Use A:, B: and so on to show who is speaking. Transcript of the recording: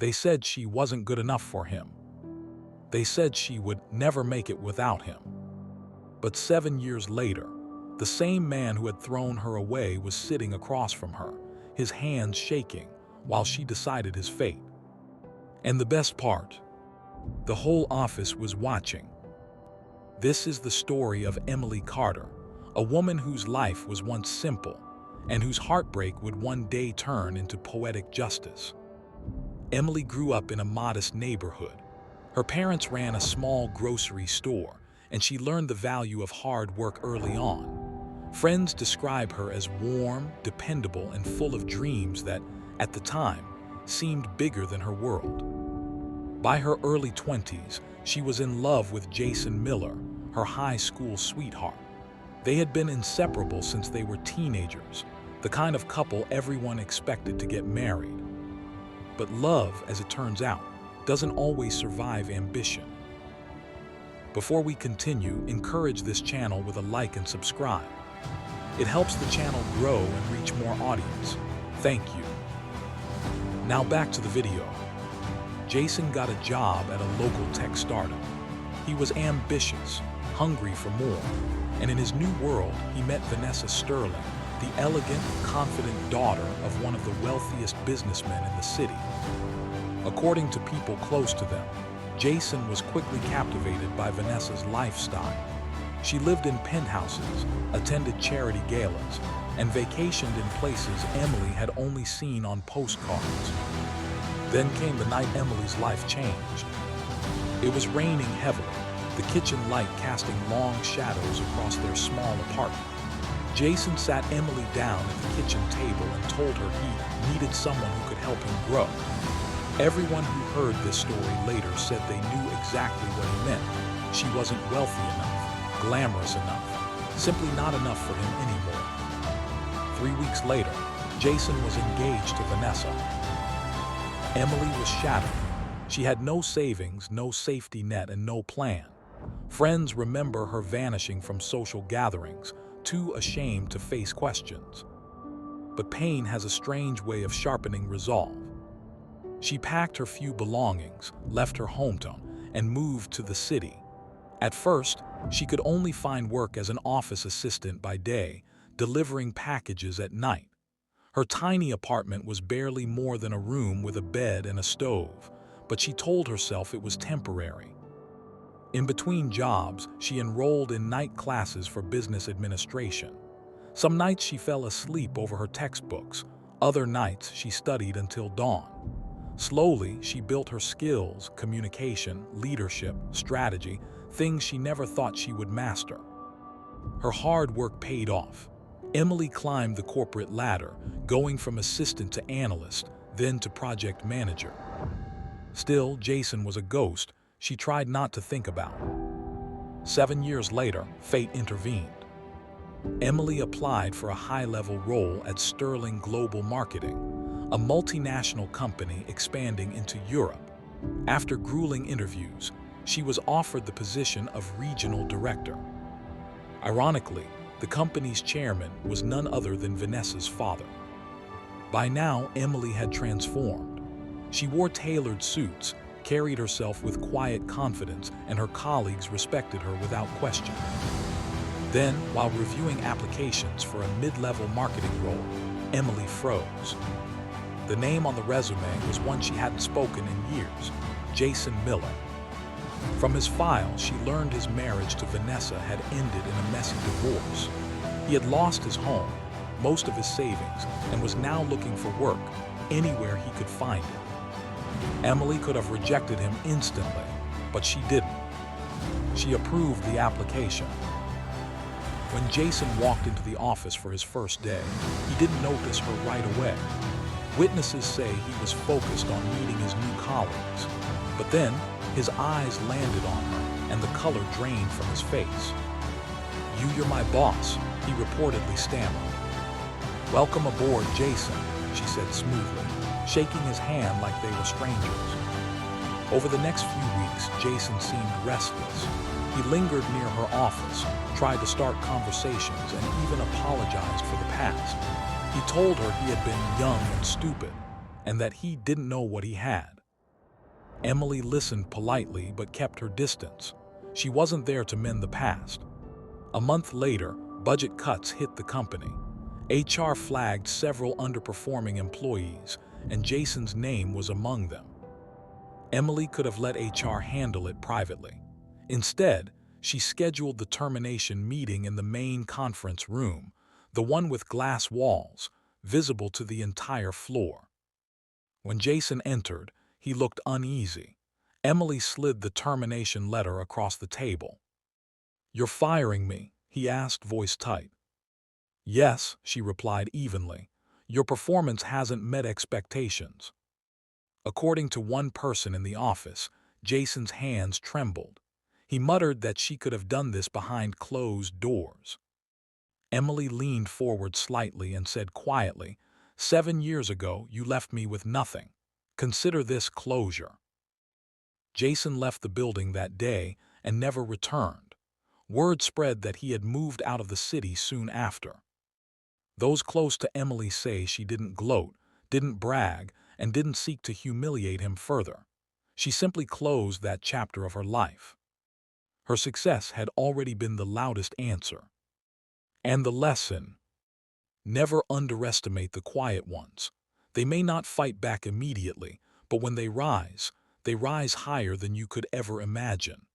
A: They said she wasn't good enough for him. They said she would never make it without him. But 7 years later, the same man who had thrown her away was sitting across from her, his hands shaking, while she decided his fate. And the best part, the whole office was watching. This is the story of Emily Carter, a woman whose life was once simple and whose heartbreak would one day turn into poetic justice. Emily grew up in a modest neighborhood. Her parents ran a small grocery store, and she learned the value of hard work early on. Friends describe her as warm, dependable, and full of dreams that, at the time, seemed bigger than her world. By her early 20s, she was in love with Jason Miller, her high school sweetheart. They had been inseparable since they were teenagers, the kind of couple everyone expected to get married. But love, as it turns out, doesn't always survive ambition. Before we continue, encourage this channel with a like and subscribe. It helps the channel grow and reach more audience. Thank you. Now back to the video. Jason got a job at a local tech startup. He was ambitious, hungry for more, and in his new world, he met Vanessa Sterling, the elegant, confident daughter of one of the wealthiest businessmen in the city. According to people close to them, Jason was quickly captivated by Vanessa's lifestyle. She lived in penthouses, attended charity galas, and vacationed in places Emily had only seen on postcards. Then came the night Emily's life changed. It was raining heavily, the kitchen light casting long shadows across their small apartment. Jason sat Emily down at the kitchen table and told her he needed someone who could help him grow. Everyone who heard this story later said they knew exactly what he meant. She wasn't wealthy enough, glamorous enough, simply not enough for him anymore. 3 weeks later, Jason was engaged to Vanessa. Emily was shattered. She had no savings, no safety net, and no plan. Friends remember her vanishing from social gatherings, too ashamed to face questions. But pain has a strange way of sharpening resolve. She packed her few belongings, left her hometown, and moved to the city. At first, she could only find work as an office assistant by day, delivering packages at night. Her tiny apartment was barely more than a room with a bed and a stove, but she told herself it was temporary. In between jobs, she enrolled in night classes for business administration. Some nights she fell asleep over her textbooks. Other nights she studied until dawn. Slowly, she built her skills, communication, leadership, strategy, things she never thought she would master. Her hard work paid off. Emily climbed the corporate ladder, going from assistant to analyst, then to project manager. Still, Jason was a ghost she tried not to think about. 7 years later, fate intervened. Emily applied for a high-level role at Sterling Global Marketing, a multinational company expanding into Europe. After grueling interviews, she was offered the position of regional director. Ironically, the company's chairman was none other than Vanessa's father. By now, Emily had transformed. She wore tailored suits, carried herself with quiet confidence, and her colleagues respected her without question. Then, while reviewing applications for a mid-level marketing role, Emily froze. The name on the resume was one she hadn't spoken in years, Jason Miller. From his file, she learned his marriage to Vanessa had ended in a messy divorce. He had lost his home, most of his savings, and was now looking for work, anywhere he could find it. Emily could have rejected him instantly, but she didn't. She approved the application. When Jason walked into the office for his first day, he didn't notice her right away. Witnesses say he was focused on meeting his new colleagues, but then his eyes landed on her and the color drained from his face. You're my boss," he reportedly stammered. "Welcome aboard, Jason," she said smoothly, shaking his hand like they were strangers. Over the next few weeks, Jason seemed restless. He lingered near her office, tried to start conversations, and even apologized for the past. He told her he had been young and stupid, and that he didn't know what he had. Emily listened politely but kept her distance. She wasn't there to mend the past. A month later, budget cuts hit the company. HR flagged several underperforming employees, and Jason's name was among them. Emily could have let HR handle it privately. Instead, she scheduled the termination meeting in the main conference room, the one with glass walls, visible to the entire floor. When Jason entered, he looked uneasy. Emily slid the termination letter across the table. "You're firing me?" he asked, voice tight. "Yes," she replied evenly. "Your performance hasn't met expectations." According to one person in the office, Jason's hands trembled. He muttered that she could have done this behind closed doors. Emily leaned forward slightly and said quietly, "7 years ago, you left me with nothing. Consider this closure." Jason left the building that day and never returned. Word spread that he had moved out of the city soon after. Those close to Emily say she didn't gloat, didn't brag, and didn't seek to humiliate him further. She simply closed that chapter of her life. Her success had already been the loudest answer. And the lesson: never underestimate the quiet ones. They may not fight back immediately, but when they rise higher than you could ever imagine.